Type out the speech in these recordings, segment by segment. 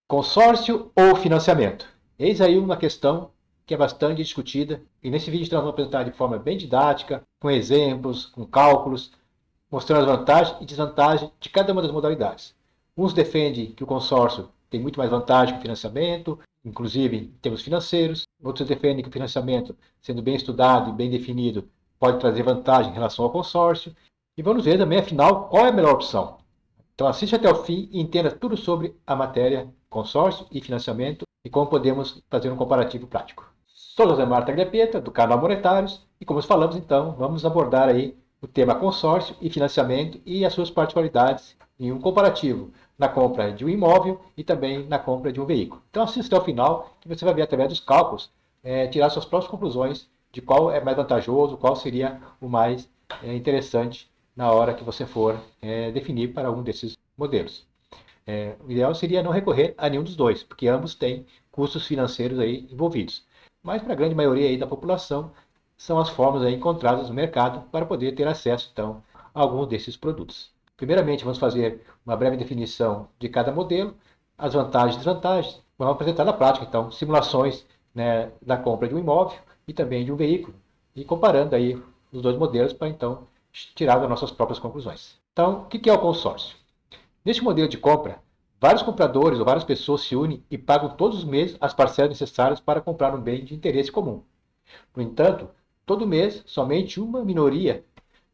Consórcio ou financiamento? Eis aí uma questão que é bastante discutida e nesse vídeo nós vamos apresentar de forma bem didática, com exemplos, com cálculos, mostrando as vantagens e desvantagens de cada uma das modalidades. Uns defendem que o consórcio tem muito mais vantagem que o financiamento, inclusive em termos financeiros. Outros defendem que o financiamento, sendo bem estudado e bem definido, pode trazer vantagem em relação ao consórcio. E vamos ver também, afinal, qual é a melhor opção. Então assiste até o fim e entenda tudo sobre a matéria consórcio e financiamento e como podemos fazer um comparativo prático. Sou José Marta Agriapeta, do canal Monetários, e como falamos então, vamos abordar aí o tema consórcio e financiamento e as suas particularidades em um comparativo na compra de um imóvel e também na compra de um veículo. Então assista até o final que você vai ver através dos cálculos tirar suas próprias conclusões de qual é mais vantajoso, qual seria o mais interessante na hora que você for definir para um desses modelos. O ideal seria não recorrer a nenhum dos dois, porque ambos têm custos financeiros aí envolvidos. Mas para a grande maioria aí da população, são as formas aí encontradas no mercado para poder ter acesso então a alguns desses produtos. Primeiramente, vamos fazer uma breve definição de cada modelo, as vantagens e desvantagens. Vamos apresentar na prática então simulações, né, da compra de um imóvel e também de um veículo e comparando aí os dois modelos para então tirar das nossas próprias conclusões. Então, o que é o consórcio? Neste modelo de compra, vários compradores ou várias pessoas se unem e pagam todos os meses as parcelas necessárias para comprar um bem de interesse comum. No entanto, todo mês, somente uma minoria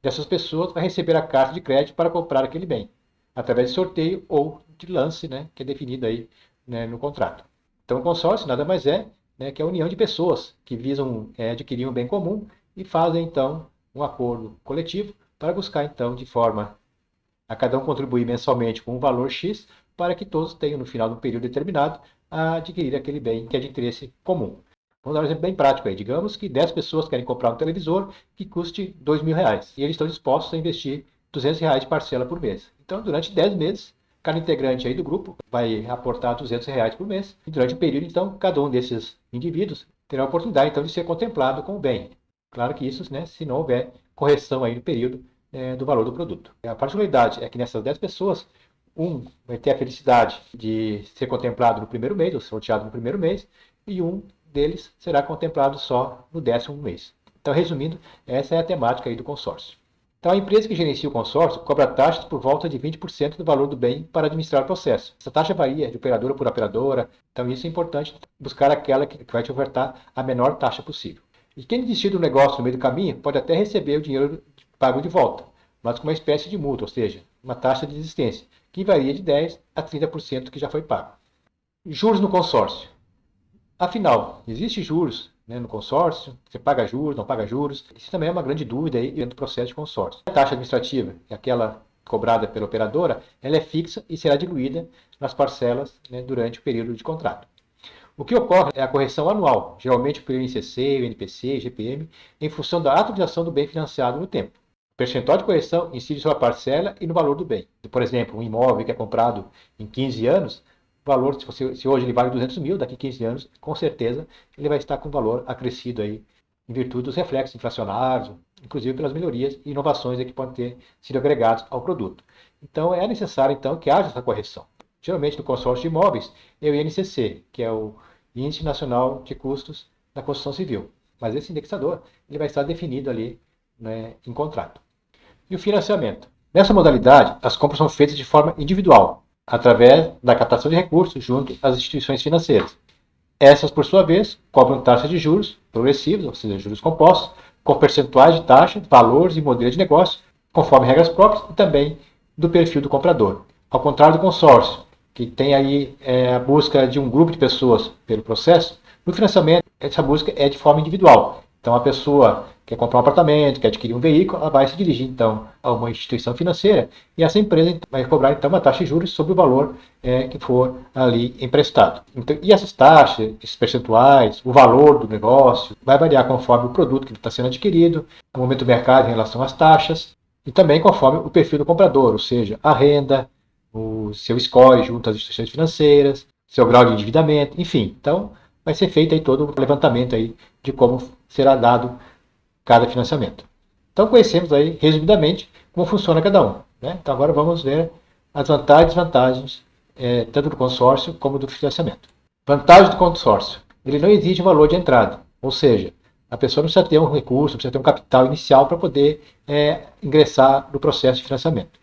dessas pessoas vai receber a carta de crédito para comprar aquele bem, através de sorteio ou de lance, né, que é definido aí, né, no contrato. Então, o consórcio nada mais é, né, que a união de pessoas que visam adquirir um bem comum e fazem, então, um acordo coletivo para buscar, então, de forma a cada um contribuir mensalmente com um valor X para que todos tenham, no final de um período determinado, a adquirir aquele bem que é de interesse comum. Vamos dar um exemplo bem prático aí. Digamos que 10 pessoas querem comprar um televisor que custe R$ 2.000 e eles estão dispostos a investir R$ 200 de parcela por mês. Então, durante 10 meses, cada integrante aí do grupo vai aportar R$ 200 por mês e durante o período, então, cada um desses indivíduos terá a oportunidade então de ser contemplado com o bem. Claro que isso, né, se não houver correção aí no período do valor do produto. A particularidade é que nessas 10 pessoas, um vai ter a felicidade de ser contemplado no primeiro mês, ou sorteado no primeiro mês, e um deles será contemplado só no 10º mês. Então, resumindo, essa é a temática aí do consórcio. Então, a empresa que gerencia o consórcio cobra taxas por volta de 20% do valor do bem para administrar o processo. Essa taxa varia de operadora por operadora, então isso é importante buscar aquela que vai te ofertar a menor taxa possível. E quem desistir do negócio no meio do caminho pode até receber o dinheiro pago de volta, mas com uma espécie de multa, ou seja, uma taxa de desistência, que varia de 10% a 30% que já foi pago. Juros no consórcio. Afinal, existe juros, né, no consórcio? Você paga juros, não paga juros? Isso também é uma grande dúvida aí dentro do processo de consórcio. A taxa administrativa, que é aquela cobrada pela operadora, ela é fixa e será diluída nas parcelas, né, durante o período de contrato. O que ocorre é a correção anual, geralmente pelo INCC, o NPC, GPM, em função da atualização do bem financiado no tempo. O percentual de correção incide sobre a parcela e no valor do bem. Por exemplo, um imóvel que é comprado em 15 anos, o valor, se hoje ele vale 200 mil, daqui a 15 anos, com certeza, ele vai estar com valor acrescido aí, em virtude dos reflexos inflacionários, inclusive pelas melhorias e inovações que podem ter sido agregados ao produto. Então, é necessário então, que haja essa correção. Geralmente, no consórcio de imóveis, é o INCC, que é o Índice Nacional de Custos da Construção Civil. Mas esse indexador ele vai estar definido ali, né, em contrato. E o financiamento. Nessa modalidade, as compras são feitas de forma individual, através da captação de recursos junto às instituições financeiras. Essas, por sua vez, cobram taxas de juros progressivos, ou seja, juros compostos, com percentuais de taxa, valores e modelo de negócio, conforme regras próprias e também do perfil do comprador. Ao contrário do consórcio, que tem aí a busca de um grupo de pessoas pelo processo, no financiamento, essa busca é de forma individual. Então, a pessoa quer comprar um apartamento, quer adquirir um veículo, ela vai se dirigir, então, a uma instituição financeira e essa empresa vai cobrar, então, uma taxa de juros sobre o valor que for ali emprestado. Então, e essas taxas, esses percentuais, o valor do negócio, vai variar conforme o produto que está sendo adquirido, o momento do mercado em relação às taxas e também conforme o perfil do comprador, ou seja, a renda, o seu score junto às instituições financeiras, seu grau de endividamento, enfim. Então, vai ser feito aí todo o levantamento aí de como será dado cada financiamento. Então, conhecemos aí, resumidamente, como funciona cada um, né? Então, agora vamos ver as vantagens e desvantagens tanto do consórcio como do financiamento. Vantagem do consórcio: ele não exige valor de entrada, ou seja, a pessoa não precisa ter um recurso, precisa ter um capital inicial para poder ingressar no processo de financiamento.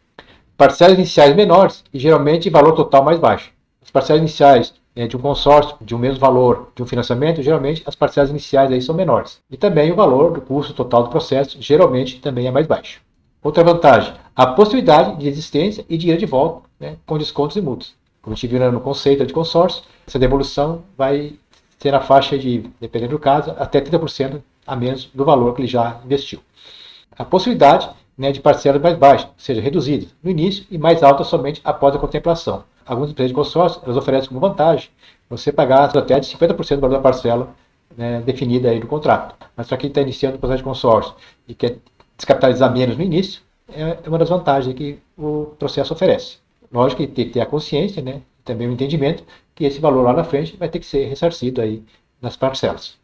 Parcelas iniciais menores e geralmente valor total mais baixo. As parcelas iniciais de um consórcio, de um mesmo valor de um financiamento, geralmente as parcelas iniciais aí são menores. E também o valor do custo total do processo, geralmente também é mais baixo. Outra vantagem: a possibilidade de existência e dinheiro de volta, com descontos e multas. Como a gente viu no conceito de consórcio, essa devolução vai ser na faixa de, dependendo do caso, até 30% a menos do valor que ele já investiu. A possibilidade de parcelas mais baixas, ou seja, reduzidas no início e mais altas somente após a contemplação. Algumas empresas de consórcio elas oferecem como vantagem você pagar até de 50% do valor da parcela definida aí no contrato. Mas para quem está iniciando o processo de consórcio e quer descapitalizar menos no início, é uma das vantagens que o processo oferece. Lógico que tem que ter a consciência, também o entendimento que esse valor lá na frente vai ter que ser ressarcido aí nas parcelas.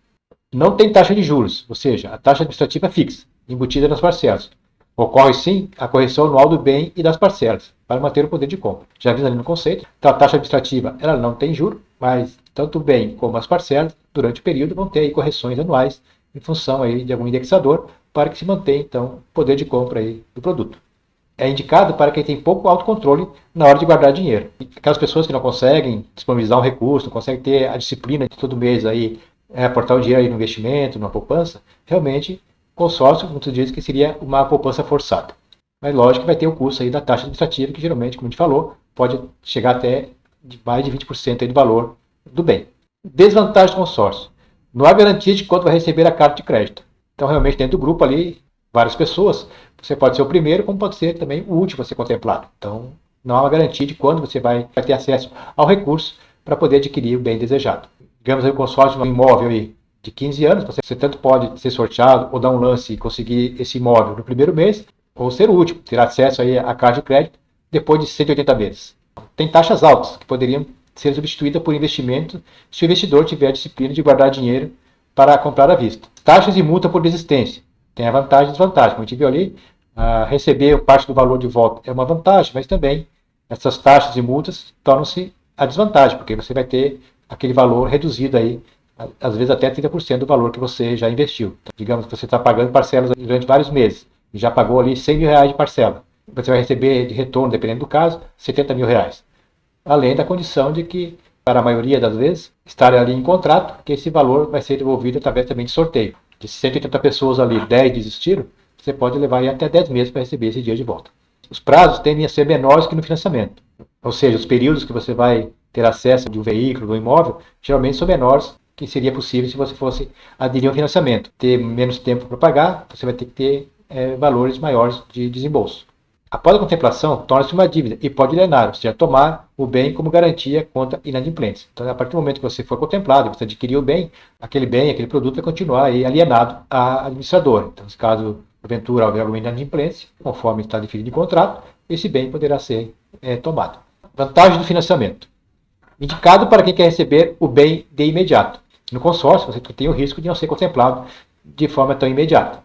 Não tem taxa de juros, ou seja, a taxa administrativa é fixa, embutida nas parcelas. Ocorre sim a correção anual do bem e das parcelas, para manter o poder de compra. Já vimos ali no conceito, então a taxa administrativa ela não tem juro, mas tanto o bem como as parcelas, durante o período, vão ter aí correções anuais em função aí de algum indexador, para que se mantenha então o poder de compra aí do produto. É indicado para quem tem pouco autocontrole na hora de guardar dinheiro. E aquelas pessoas que não conseguem disponibilizar um recurso, não conseguem ter a disciplina de todo mês aí, aportar o dinheiro aí no investimento, na poupança, realmente consórcio, muitos dizem que seria uma poupança forçada. Mas lógico que vai ter o custo aí da taxa administrativa, que geralmente, como a gente falou, pode chegar até mais de 20% aí do valor do bem. Desvantagem do consórcio: não há garantia de quando vai receber a carta de crédito. Então, realmente, dentro do grupo ali, várias pessoas, você pode ser o primeiro, como pode ser também o último a ser contemplado. Então, não há uma garantia de quando você vai ter acesso ao recurso para poder adquirir o bem desejado. Digamos aí o consórcio de um imóvel aí, de 15 anos, você tanto pode ser sorteado ou dar um lance e conseguir esse imóvel no primeiro mês, ou ser o último, ter acesso aí à carta de crédito depois de 180 meses. Tem taxas altas que poderiam ser substituídas por investimento se o investidor tiver a disciplina de guardar dinheiro para comprar à vista. Taxas e multa por desistência. Tem a vantagem e desvantagem. Como a gente viu ali, receber parte do valor de volta é uma vantagem, mas também essas taxas e multas tornam-se a desvantagem, porque você vai ter aquele valor reduzido aí, às vezes até 30% do valor que você já investiu. Então, digamos que você está pagando parcelas durante vários meses e já pagou ali 100 mil reais de parcela. Você vai receber de retorno, dependendo do caso, 70 mil reais. Além da condição de que, para a maioria das vezes, estar ali em contrato, que esse valor vai ser devolvido através também de sorteio. De 180 pessoas ali, 10 desistiram, você pode levar aí até 10 meses para receber esse dinheiro de volta. Os prazos tendem a ser menores que no financiamento. Ou seja, os períodos que você vai ter acesso de um veículo, de um imóvel, geralmente são menores que seria possível se você fosse aderir ao financiamento. Ter menos tempo para pagar, você vai ter que ter valores maiores de desembolso. Após a contemplação, torna-se uma dívida e pode alienar, ou seja, tomar o bem como garantia contra inadimplência. Então, a partir do momento que você for contemplado, você adquiriu o bem, aquele produto vai continuar aí alienado à administradora. Então, se caso porventura houver alguma inadimplência, conforme está definido em contrato, esse bem poderá ser tomado. Vantagem do financiamento: indicado para quem quer receber o bem de imediato. No consórcio, você tem o risco de não ser contemplado de forma tão imediata.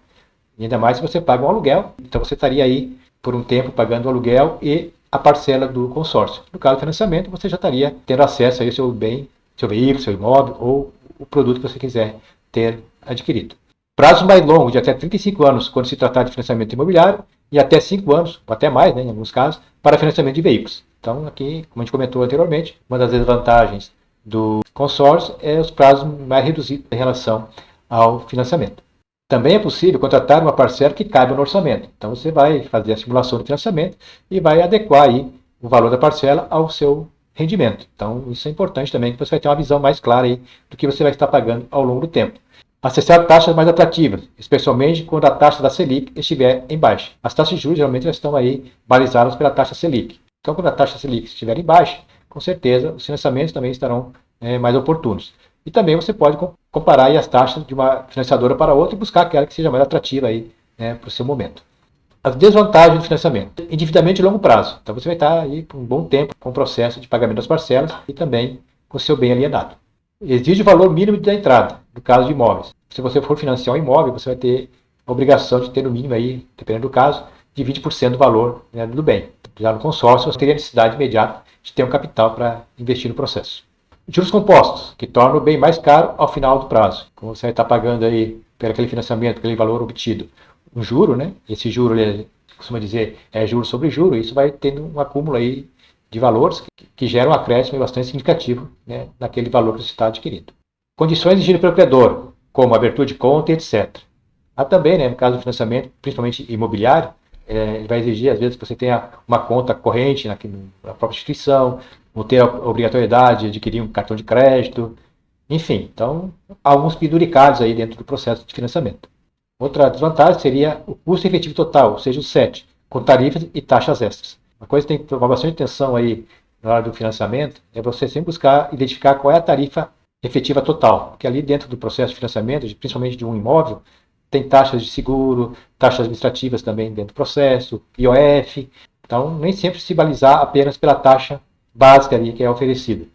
E ainda mais se você paga um aluguel, então você estaria aí por um tempo pagando o aluguel e a parcela do consórcio. No caso do financiamento, você já estaria tendo acesso aí ao seu bem, seu veículo, seu imóvel ou o produto que você quiser ter adquirido. Prazo mais longo, de até 35 anos, quando se tratar de financiamento imobiliário, e até 5 anos, ou até mais, em alguns casos, para financiamento de veículos. Então, aqui, como a gente comentou anteriormente, uma das desvantagens do consórcio é os prazos mais reduzidos em relação ao financiamento. Também é possível contratar uma parcela que caiba no orçamento. Então, você vai fazer a simulação do financiamento e vai adequar aí o valor da parcela ao seu rendimento. Então, isso é importante também, que você vai ter uma visão mais clara aí do que você vai estar pagando ao longo do tempo. Acessar taxas mais atrativas, especialmente quando a taxa da Selic estiver em baixa. As taxas de juros geralmente estão aí balizadas pela taxa Selic. Então, quando a taxa Selic estiver em baixa, com certeza os financiamentos também estarão mais oportunos. E também você pode comparar aí as taxas de uma financiadora para outra e buscar aquela que seja mais atrativa aí, para o seu momento. As desvantagens do financiamento: endividamento de longo prazo. Então você vai estar aí por um bom tempo com o processo de pagamento das parcelas e também com o seu bem alienado. Exige o valor mínimo da entrada, no caso de imóveis. Se você for financiar um imóvel, você vai ter a obrigação de ter no mínimo aí, dependendo do caso, de 20% do valor, né, do bem. Já no consórcio, você teria necessidade imediata de ter um capital para investir no processo. Juros compostos, que tornam o bem mais caro ao final do prazo. Como você está pagando aí, pelo aquele financiamento, aquele valor obtido, um juro, né? Esse juro, ele costuma dizer, é juro sobre juro, isso vai tendo um acúmulo aí de valores que geram um acréscimo bastante significativo, né, naquele valor que você está adquirindo. Condições de giro pelo credor, como abertura de conta e etc. Há também, né, no caso do financiamento, principalmente imobiliário, ele vai exigir, às vezes, que você tenha uma conta corrente na própria instituição, não ter a obrigatoriedade de adquirir um cartão de crédito, enfim. Então, há alguns penduricalhos aí dentro do processo de financiamento. Outra desvantagem seria o custo efetivo total, ou seja, o CET, com tarifas e taxas extras. Uma coisa que tem que tomar bastante atenção aí na hora do financiamento é você sempre buscar identificar qual é a tarifa efetiva total, porque ali dentro do processo de financiamento, principalmente de um imóvel, tem taxas de seguro, taxas administrativas também dentro do processo, IOF. Então, nem sempre se balizar apenas pela taxa básica ali que é oferecida.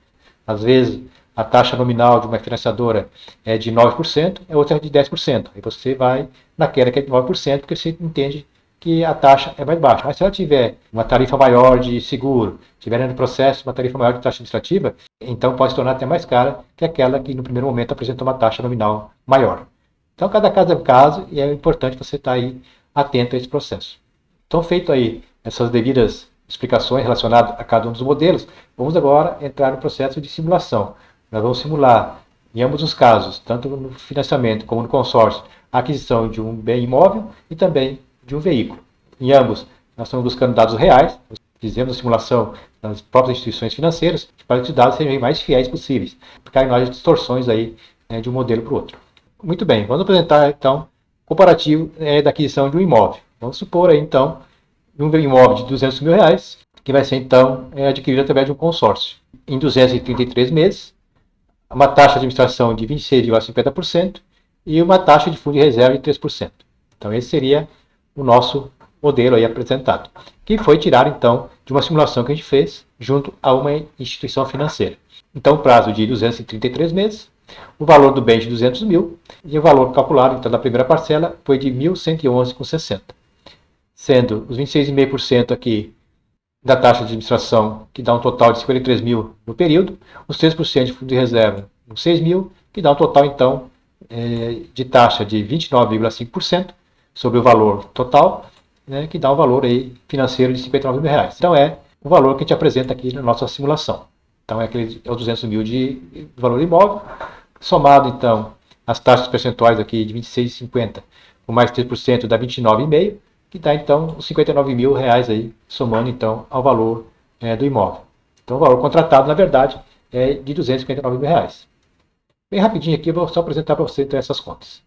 Às vezes, a taxa nominal de uma financiadora é de 9%, a outra é de 10%. Aí você vai naquela que é de 9%, porque você entende que a taxa é mais baixa. Mas se ela tiver uma tarifa maior de seguro, tiver no processo uma tarifa maior de taxa administrativa, então pode se tornar até mais cara que aquela que no primeiro momento apresentou uma taxa nominal maior. Então, cada caso é um caso e é importante você estar aí atento a esse processo. Então, feito aí essas devidas explicações relacionadas a cada um dos modelos, vamos agora entrar no processo de simulação. Nós vamos simular, em ambos os casos, tanto no financiamento como no consórcio, a aquisição de um bem imóvel e também de um veículo. Em ambos, nós estamos buscando dados reais, fizemos a simulação nas próprias instituições financeiras, para que os dados sejam mais fiéis possíveis, porque não haja distorções aí, né, de um modelo para o outro. Muito bem, vamos apresentar então o comparativo da aquisição de um imóvel. Vamos supor aí então um imóvel de R$200 mil, que vai ser então adquirido através de um consórcio. Em 233 meses, uma taxa de administração de 26,50% e uma taxa de fundo de reserva de 3%. Então esse seria o nosso modelo aí apresentado, que foi tirado então de uma simulação que a gente fez junto a uma instituição financeira. Então prazo de 233 meses, o valor do bem de 200 mil e o valor calculado então da primeira parcela foi de 1.111,60, sendo os 26,5% aqui da taxa de administração, que dá um total de 53 mil no período, os 3% de fundo de reserva, os 6 mil, que dá um total então de taxa de 29,5% sobre o valor total, né, que dá um valor aí financeiro de 59 mil reais. Então é o valor que a gente apresenta aqui na nossa simulação. Então é os 200 mil de valor imóvel, somado então as taxas percentuais aqui de 26,50 com mais 3% dá 29,5, que dá então os 59 mil reais aí, somando então ao valor do imóvel. Então o valor contratado, na verdade, é de 259 mil reais. Bem rapidinho aqui, eu vou só apresentar para você então, essas contas.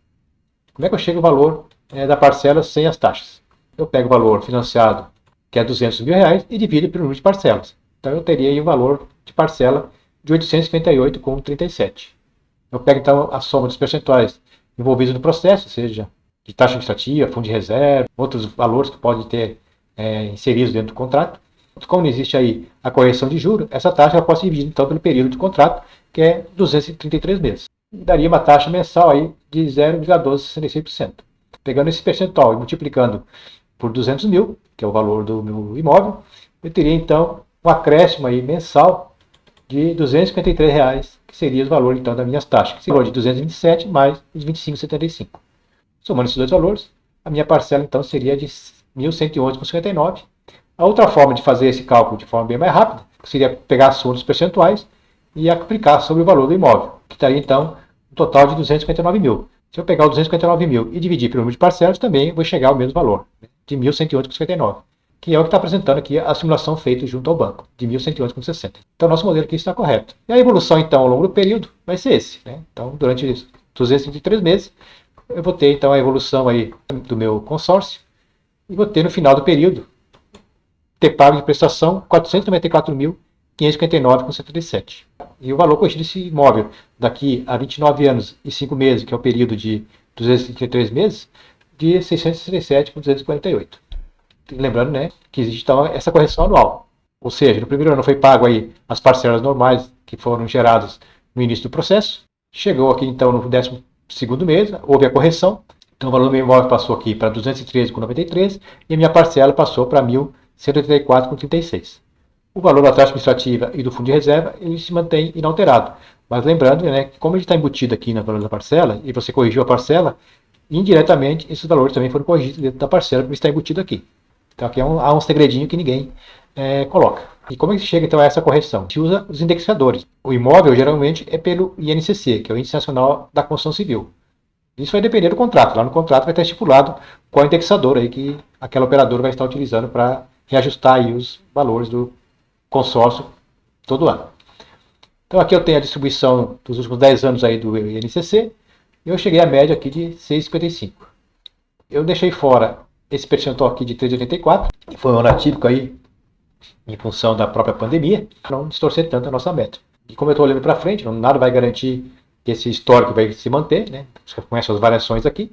Como é que eu chego ao valor da parcela sem as taxas? Eu pego o valor financiado, que é 200 mil reais, e divido pelo número de parcelas. Então eu teria aí o valor de parcela de 858,37. Eu pego então a soma dos percentuais envolvidos no processo, ou seja, de taxa administrativa, fundo de reserva, outros valores que podem ter inseridos dentro do contrato. Como não existe aí a correção de juros, essa taxa pode ser dividida então pelo período de contrato, que é 233 meses. Daria uma taxa mensal aí de 0,1266%. Pegando esse percentual e multiplicando por 200 mil, que é o valor do meu imóvel, eu teria então um acréscimo aí mensal de R$ 253 reais, que seria o valor então das minhas taxas, que seria o valor de 227 mais os 25,75. Somando esses dois valores, a minha parcela então seria de 1.111,59. A outra forma de fazer esse cálculo de forma bem mais rápida seria pegar a soma dos percentuais e aplicar sobre o valor do imóvel, que daria então um total de 259 mil. Se eu pegar os 259 mil e dividir pelo número de parcelas, também vou chegar ao mesmo valor, de 1.111,59, que é o que está apresentando aqui a simulação feita junto ao banco, de 1.111,60. Então, nosso modelo aqui está correto. E a evolução, então, ao longo do período, vai ser esse. Então, durante 233 meses, eu vou ter, então, a evolução aí do meu consórcio e vou ter, no final do período, ter pago de prestação 494.559,77. E o valor corrigido desse imóvel daqui a 29 anos e 5 meses, que é o período de 233 meses, de 667,248. Lembrando, né, que existe então essa correção anual. Ou seja, no primeiro ano foi pago aí as parcelas normais que foram geradas no início do processo. Chegou aqui então no 12º mês, houve a correção, Então o valor do meu imóvel passou aqui para 213,93 e a minha parcela passou para 1.184,36. O valor da taxa administrativa e do fundo de reserva ele se mantém inalterado. Mas lembrando, né, que como ele está embutido aqui no valor da parcela e você corrigiu a parcela, indiretamente esses valores também foram corrigidos dentro da parcela porque está embutido aqui. Então aqui há um segredinho que ninguém coloca. E como é que chega então a essa correção? A gente usa os indexadores. O imóvel geralmente é pelo INCC, que é o Índice Nacional da Construção Civil. Isso vai depender do contrato. Lá no contrato vai estar estipulado qual indexador aí que aquela operadora vai estar utilizando para reajustar aí os valores do consórcio todo ano. Então aqui eu tenho a distribuição dos últimos 10 anos aí do INCC e eu cheguei à média aqui de 6,55. Eu deixei fora esse percentual aqui de 3,84, que foi um ano atípico aí em função da própria pandemia, para não distorcer tanto a nossa meta. E como eu estou olhando para frente, nada vai garantir que esse histórico vai se manter, né? Você conhece as variações aqui.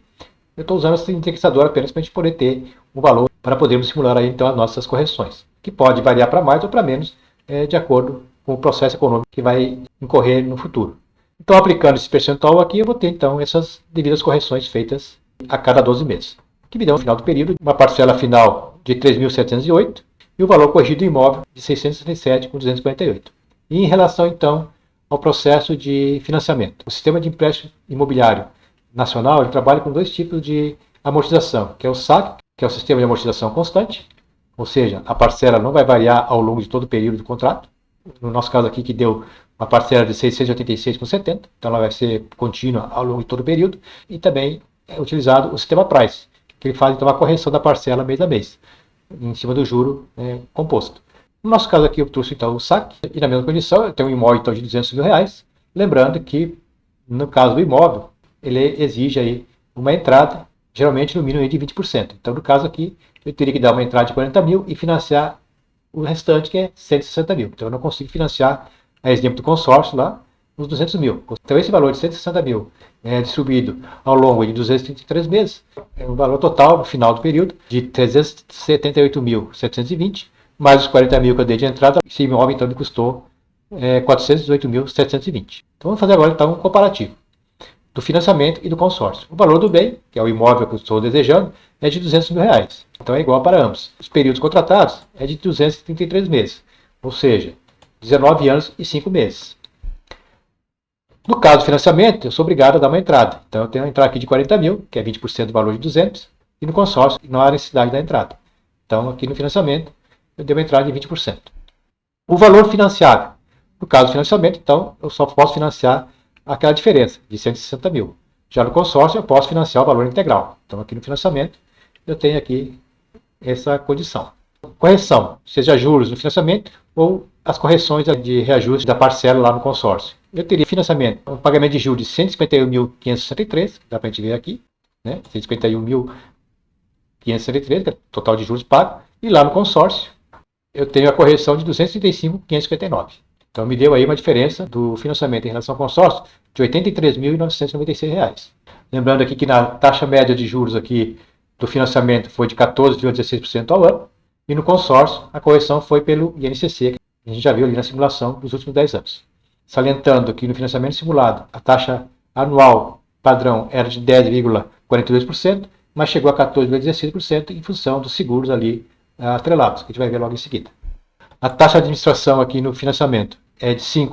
Eu estou usando esse indexador apenas para a gente poder ter um valor para podermos simular aí então as nossas correções, que pode variar para mais ou para menos, de acordo com o processo econômico que vai incorrer no futuro. Então, aplicando esse percentual aqui, eu vou ter então essas devidas correções feitas a cada 12 meses, que me dão no final do período uma parcela final de 3.708 e o valor corrigido do imóvel de 667,248. E em relação então ao processo de financiamento, o sistema de empréstimo imobiliário nacional ele trabalha com dois tipos de amortização, que é o SAC, que é o sistema de amortização constante, ou seja, a parcela não vai variar ao longo de todo o período do contrato. No nosso caso aqui, que deu uma parcela de 686,70, então ela vai ser contínua ao longo de todo o período. E também é utilizado o sistema Price, que ele faz então a correção da parcela mês a mês, em cima do juro composto. No nosso caso aqui, eu trouxe então o SAC, e na mesma condição, eu tenho um imóvel então, de R$200 mil, lembrando que, no caso do imóvel, ele exige aí uma entrada, geralmente no mínimo de 20%. Então, no caso aqui, eu teria que dar uma entrada de 40 mil e financiar o restante, que é 160 mil. Então, eu não consigo financiar, a exemplo do consórcio lá, os 200 mil. Então, esse valor de 160 mil é distribuído ao longo de 233 meses, é um valor total, no final do período, de 378.720, mais os 40 mil que eu dei de entrada, esse imóvel então me custou 418.720. Então, vamos fazer agora então um comparativo do financiamento e do consórcio. O valor do bem, que é o imóvel que eu estou desejando, é de R$200 mil. Então é igual para ambos. Os períodos contratados é de 233 meses, ou seja, 19 anos e 5 meses. No caso do financiamento, eu sou obrigado a dar uma entrada. Então eu tenho uma entrada aqui de 40 mil, que é 20% do valor de 200, e no consórcio não há necessidade da entrada. Então aqui no financiamento eu dei uma entrada de 20%. O valor financiado. No caso do financiamento, então, eu só posso financiar aquela diferença de 160 mil. Já no consórcio, eu posso financiar o valor integral. Então, aqui no financiamento, eu tenho aqui essa condição. Correção, seja juros no financiamento ou as correções de reajuste da parcela lá no consórcio. Eu teria financiamento, um pagamento de juros de 151.563, dá para a gente ver aqui, né? 151.563, que é o total de juros pago, e lá no consórcio, eu tenho a correção de 235.559. Então me deu aí uma diferença do financiamento em relação ao consórcio de R$ 83.996. Lembrando aqui que na taxa média de juros aqui do financiamento foi de 14,16% ao ano e no consórcio a correção foi pelo INCC, que a gente já viu ali na simulação dos últimos 10 anos. Salientando que no financiamento simulado a taxa anual padrão era de 10,42%, mas chegou a 14,16% em função dos seguros ali atrelados, que a gente vai ver logo em seguida. A taxa de administração aqui no financiamento é de R$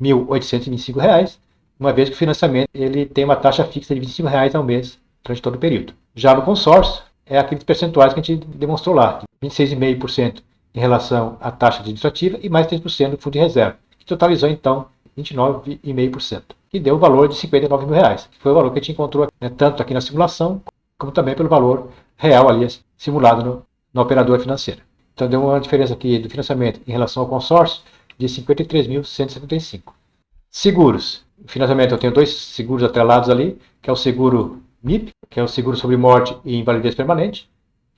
5.825, uma vez que o financiamento ele tem uma taxa fixa de R$ 25 ao mês durante todo o período. Já no consórcio, é aqueles percentuais que a gente demonstrou lá, 26,5% em relação à taxa administrativa e mais 3% do fundo de reserva, que totalizou então 29,5%, que deu o valor de R$ 59 mil, que foi o valor que a gente encontrou tanto aqui na simulação, como também pelo valor real ali simulado na operadora financeira. Então deu uma diferença aqui do financiamento em relação ao consórcio de 53.175. Seguros. No financiamento eu tenho dois seguros atrelados ali, que é o seguro MIP, que é o seguro sobre morte e invalidez permanente,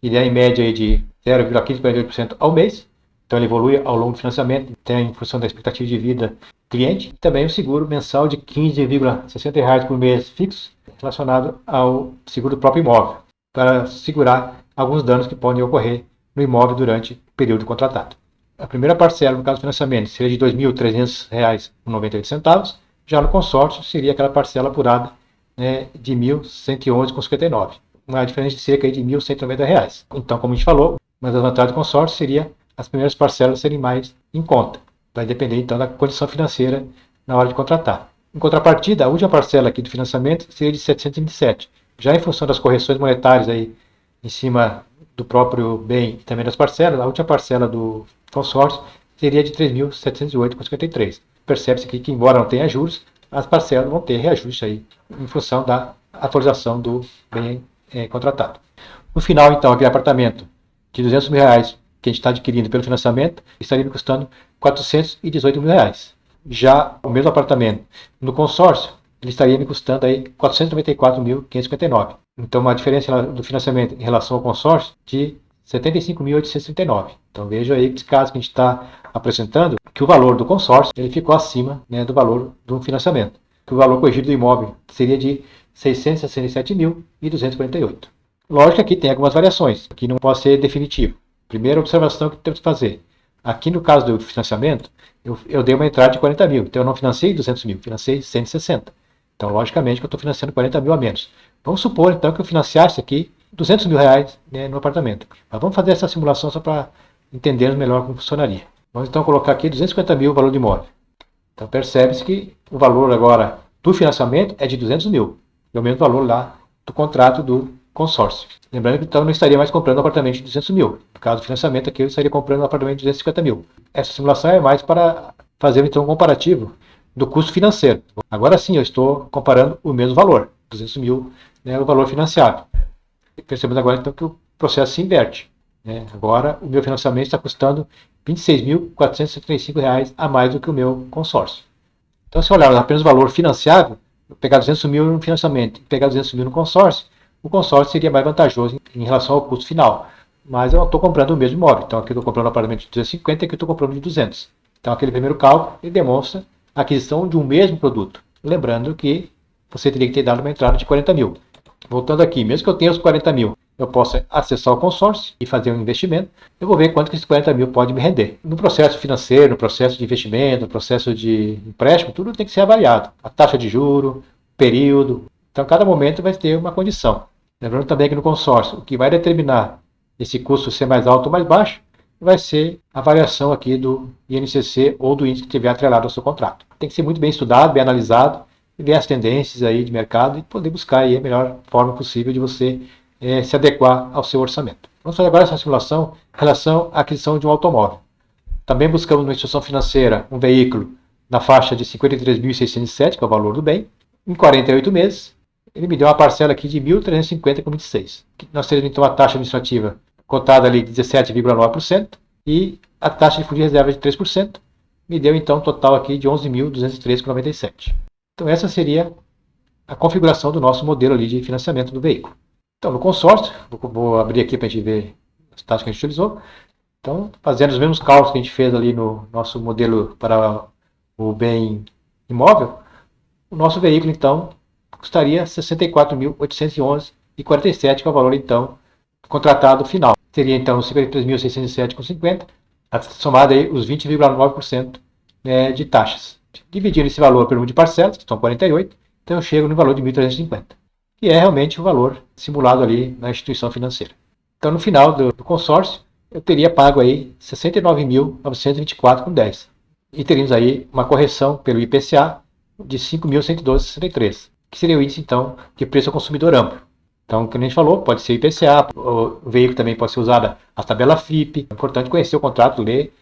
ele é em média aí de 0,1548% ao mês. Então ele evolui ao longo do financiamento, tem em função da expectativa de vida do cliente. E também o seguro mensal de R$ 15,60 por mês fixo, relacionado ao seguro do próprio imóvel, para segurar alguns danos que podem ocorrer no imóvel durante o período contratado. A primeira parcela, no caso do financiamento, seria de R$ 2.300,98. Já no consórcio, seria aquela parcela apurada né, de R$ 1.111,59. Uma diferença de cerca de R$ 1.190. Então, como a gente falou, uma das vantagens do consórcio seria as primeiras parcelas serem mais em conta. Vai depender, então, da condição financeira na hora de contratar. Em contrapartida, a última parcela aqui do financiamento seria de 727. Já em função das correções monetárias aí em cima do próprio bem e também das parcelas, a última parcela do consórcio seria de 3.708,53. Percebe-se aqui que, embora não tenha juros, as parcelas vão ter reajuste aí em função da atualização do bem contratado. No final, então, aquele apartamento de R$ 200 mil que a gente está adquirindo pelo financiamento estaria me custando R$ 418 mil. Já o mesmo apartamento no consórcio, ele estaria me custando aí R$ 494.559. Então, uma diferença do financiamento em relação ao consórcio de R$ 75.839. Então, veja aí que caso que a gente está apresentando que o valor do consórcio ele ficou acima, né, do valor do financiamento. Que o valor corrigido do imóvel seria de R$ 667.248. Lógico que aqui tem algumas variações, aqui não pode ser definitivo. Primeira observação que temos que fazer. Aqui no caso do financiamento, eu dei uma entrada de 40 mil, então eu não financei 200 mil, financei 160. Então, logicamente, que eu estou financiando 40 mil a menos. Vamos supor, então, que eu financiasse aqui 200 mil reais, né, no apartamento. Mas vamos fazer essa simulação só para entendermos melhor como funcionaria. Vamos então colocar aqui 250 mil o valor do imóvel. Então, percebe-se que o valor agora do financiamento é de 200 mil. É o mesmo valor lá do contrato do consórcio. Lembrando que então eu não estaria mais comprando um apartamento de 200 mil. No caso do financiamento aqui eu estaria comprando um apartamento de 250 mil. Essa simulação é mais para fazer então um comparativo do custo financeiro. Agora sim eu estou comparando o mesmo valor, 200 mil, né, o valor financiado. Percebemos agora então que o processo se inverte. Né? Agora o meu financiamento está custando R$ 26.475 a mais do que o meu consórcio. Então se olhar apenas o valor financiado, pegar 200 mil no financiamento e pegar 200 mil no consórcio, o consórcio seria mais vantajoso em relação ao custo final. Mas eu não estou comprando o mesmo imóvel. Então aqui eu estou comprando um apartamento de 250 e aqui eu estou comprando de 200. Então aquele primeiro cálculo ele demonstra a aquisição de um mesmo produto. Lembrando que você teria que ter dado uma entrada de 40 mil. Voltando aqui, mesmo que eu tenha os 40 mil, eu posso acessar o consórcio e fazer um investimento. Eu vou ver quanto que esses 40 mil pode me render. No processo financeiro, no processo de investimento, no processo de empréstimo, tudo tem que ser avaliado. A taxa de juro, o período. Então cada momento vai ter uma condição. Lembrando também que no consórcio, o que vai determinar esse custo ser mais alto ou mais baixo, vai ser a variação aqui do INCC ou do índice que tiver atrelado ao seu contrato. Tem que ser muito bem estudado, bem analisado, e ver as tendências aí de mercado e poder buscar aí a melhor forma possível de você se adequar ao seu orçamento. Vamos fazer agora essa simulação em relação à aquisição de um automóvel. Também buscamos na instituição financeira um veículo na faixa de 53.607, que é o valor do bem, em 48 meses. Ele me deu uma parcela aqui de R$ 1.350,26. Nós teríamos então a taxa administrativa cotada ali de 17,9% e a taxa de fundo de reserva de 3%. Me deu então um total aqui de R$ 11.203,97. Então essa seria a configuração do nosso modelo ali de financiamento do veículo. Então no consórcio, vou abrir aqui para a gente ver as taxas que a gente utilizou. Então fazendo os mesmos cálculos que a gente fez ali no nosso modelo para o bem imóvel, o nosso veículo então custaria R$ 64.811,47, que é o valor então contratado final. Seria então R$ 53.607,50, somado aí os 20,9% de taxas. Dividindo esse valor pelo número de parcelas, que são 48, então eu chego no valor de 1.350, que é realmente o valor simulado ali na instituição financeira. Então no final do consórcio, eu teria pago aí R$ 69.924,10. E teríamos aí uma correção pelo IPCA de 5.112,63, que seria o índice, então, de preço ao consumidor amplo. Então, como a gente falou, pode ser IPCA, o veículo também pode ser usado a tabela FIPE. É importante conhecer o contrato, ler,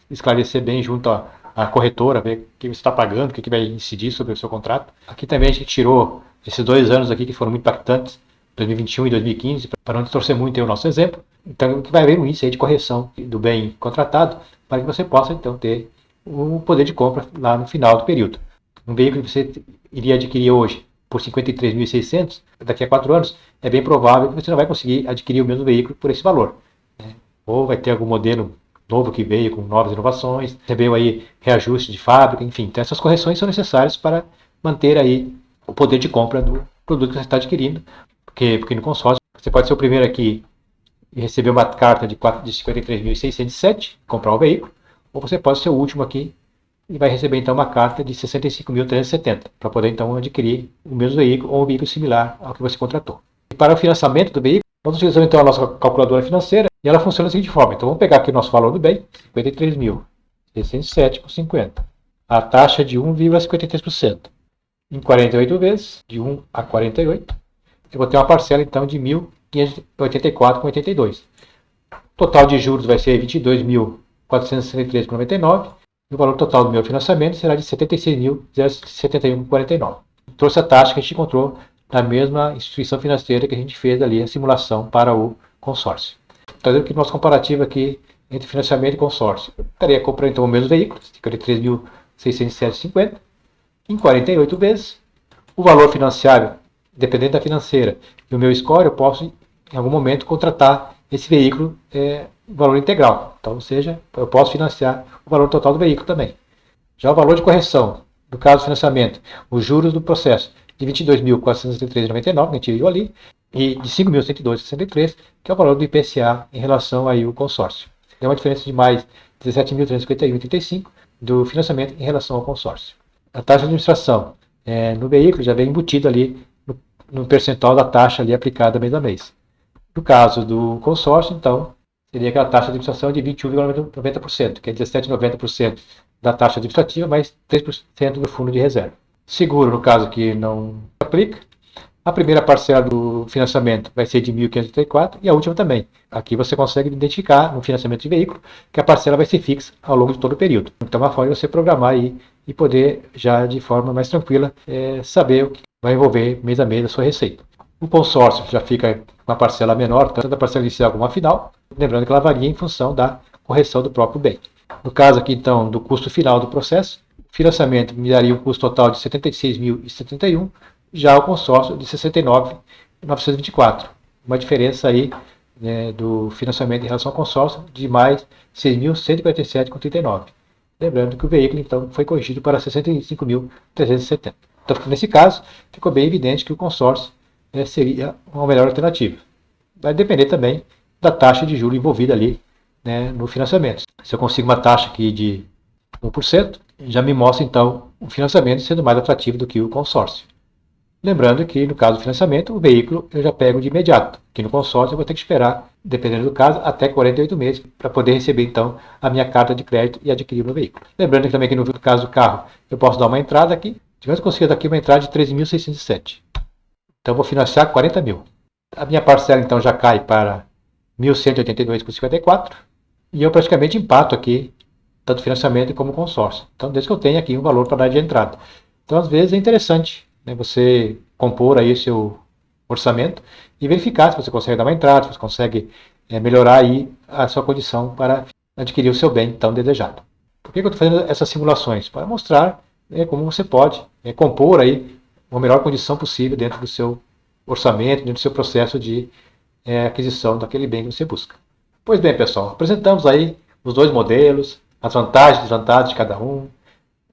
esclarecer bem junto à corretora, ver o que você está pagando, o que vai incidir sobre o seu contrato. Aqui também a gente tirou esses 2 anos aqui que foram muito impactantes, 2021 e 2015, para não distorcer muito o nosso exemplo. Então, vai haver um índice aí de correção do bem contratado, para que você possa, então, ter o poder de compra lá no final do período. Um veículo que você iria adquirir hoje por 53.600, daqui a 4 anos, é bem provável que você não vai conseguir adquirir o mesmo veículo por esse valor. Né? Ou vai ter algum modelo novo que veio com novas inovações, recebeu aí reajuste de fábrica, enfim. Então essas correções são necessárias para manter aí o poder de compra do produto que você está adquirindo, porque no consórcio você pode ser o primeiro aqui e receber uma carta de 53.607, comprar o veículo, ou você pode ser o último aqui e vai receber então uma carta de 65.370 para poder então adquirir o mesmo veículo ou um veículo similar ao que você contratou. E para o financiamento do veículo, nós utilizamos então a nossa calculadora financeira e ela funciona da seguinte forma. Então vamos pegar aqui o nosso valor do bem, 53.607,50. A taxa de 1,53%. Em 48 vezes, de 1 a 48, eu vou ter uma parcela então de 1.584,82. O total de juros vai ser 22.463,99 e o valor total do meu financiamento será de 76.071,49. Trouxe a taxa que a gente encontrou na mesma instituição financeira que a gente fez ali a simulação para o consórcio. Trazendo aqui o nosso comparativo aqui entre financiamento e consórcio. Eu estaria comprando então o mesmo veículo, 53.607,50, em 48 vezes. O valor financiável, dependendo da financeira e o meu score, eu posso em algum momento contratar esse veículo valor integral. Então, ou seja, eu posso financiar o valor total do veículo também. Já o valor de correção, no caso do financiamento, os juros do processo de 22.463,99, que a gente viu ali, e de 5.102,63, que é o valor do IPCA em relação aí ao consórcio. É uma diferença de mais 17.351,35 do financiamento em relação ao consórcio. A taxa de administração no veículo já vem embutido ali no percentual da taxa ali aplicada mês a mês. No caso do consórcio, então, seria aquela taxa de administração de 21,90%, que é 17,90% da taxa administrativa, mais 3% do fundo de reserva. Seguro, no caso que não aplica, a primeira parcela do financiamento vai ser de 1.534 e a última também. Aqui você consegue identificar no financiamento de veículo que a parcela vai ser fixa ao longo de todo o período. Então é uma forma de você programar aí e poder já de forma mais tranquila saber o que vai envolver mês a mês a sua receita. O consórcio já fica uma parcela menor, tanto da parcela inicial como a final, lembrando que ela varia em função da correção do próprio bem. No caso aqui então do custo final do processo, o financiamento me daria um custo total de 76.071, já o consórcio de 69.924. Uma diferença aí do financiamento em relação ao consórcio de mais 6.147,39. Lembrando que o veículo então foi corrigido para 65.370. Então, nesse caso, ficou bem evidente que o consórcio seria uma melhor alternativa. Vai depender também da taxa de juros envolvida ali no financiamento. Se eu consigo uma taxa aqui de 1%, já me mostra então o financiamento sendo mais atrativo do que o consórcio. Lembrando que no caso do financiamento, o veículo eu já pego de imediato, que no consórcio eu vou ter que esperar, dependendo do caso, até 48 meses para poder receber então a minha carta de crédito e adquirir o meu veículo. Lembrando também que no caso do carro eu posso dar uma entrada aqui, digamos que eu consiga daqui uma entrada de 13.607. Então eu vou financiar 40 mil. A minha parcela então já cai para 1.182,54 e eu praticamente empato aqui tanto financiamento como consórcio. Então desde que eu tenha aqui um valor para dar de entrada. Então às vezes é interessante você compor aí seu orçamento e verificar se você consegue dar uma entrada, se você consegue melhorar aí a sua condição para adquirir o seu bem tão desejado. Por que eu estou fazendo essas simulações? Para mostrar como você pode compor aí uma melhor condição possível dentro do seu orçamento, dentro do seu processo de aquisição daquele bem que você busca. Pois bem, pessoal, apresentamos aí os dois modelos, as vantagens e desvantagens de cada um,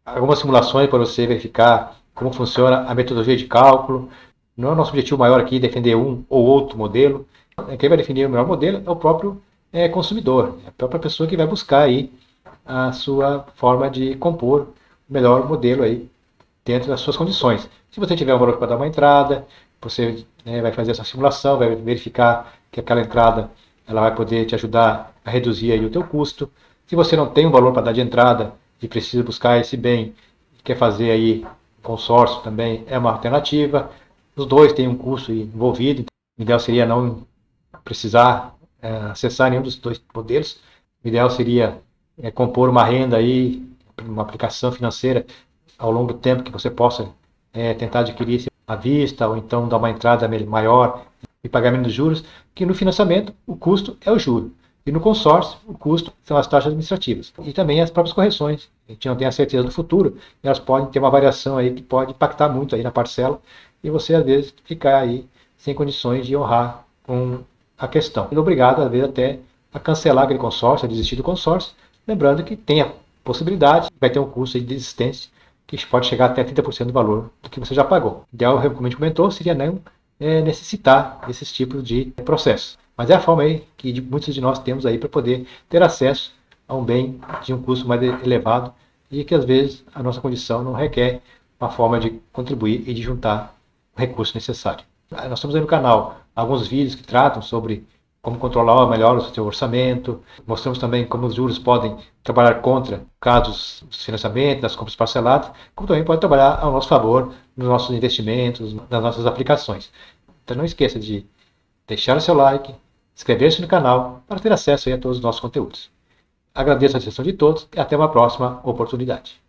algumas simulações para você verificar como funciona a metodologia de cálculo. Não é o nosso objetivo maior aqui defender um ou outro modelo. Quem vai definir o melhor modelo é o próprio consumidor, é a própria pessoa que vai buscar aí a sua forma de compor o melhor modelo aí dentro das suas condições. Se você tiver um valor para dar uma entrada, você vai fazer essa simulação, vai verificar que aquela entrada ela vai poder te ajudar a reduzir aí o teu custo. Se você não tem um valor para dar de entrada e precisa buscar esse bem, quer fazer aí consórcio também é uma alternativa. Os dois têm um custo envolvido, o ideal seria não precisar acessar nenhum dos dois modelos. O ideal seria compor uma renda aí, uma aplicação financeira ao longo do tempo que você possa tentar adquirir à vista ou então dar uma entrada maior e pagar menos juros, que no financiamento o custo é o juro. E no consórcio, o custo são as taxas administrativas. E também as próprias correções. A gente não tem a certeza do futuro, e elas podem ter uma variação aí que pode impactar muito aí na parcela, e você, às vezes, ficar aí sem condições de honrar com a questão. E obrigado, às vezes, até a cancelar aquele consórcio, a desistir do consórcio, lembrando que tem a possibilidade, vai ter um custo de desistência, que pode chegar até 30% do valor do que você já pagou. O ideal, como a gente comentou, seria não necessitar desses tipos de processos. Mas é a forma aí que muitos de nós temos aí para poder ter acesso a um bem de um custo mais elevado e que às vezes a nossa condição não requer uma forma de contribuir e de juntar o recurso necessário. Nós temos aí no canal alguns vídeos que tratam sobre como controlar melhor o seu orçamento. Mostramos também como os juros podem trabalhar contra casos de financiamento, das compras parceladas, como também pode trabalhar ao nosso favor nos nossos investimentos, nas nossas aplicações. Então não esqueça de deixar o seu like, inscrever-se no canal para ter acesso aí a todos os nossos conteúdos. Agradeço a atenção de todos e até uma próxima oportunidade.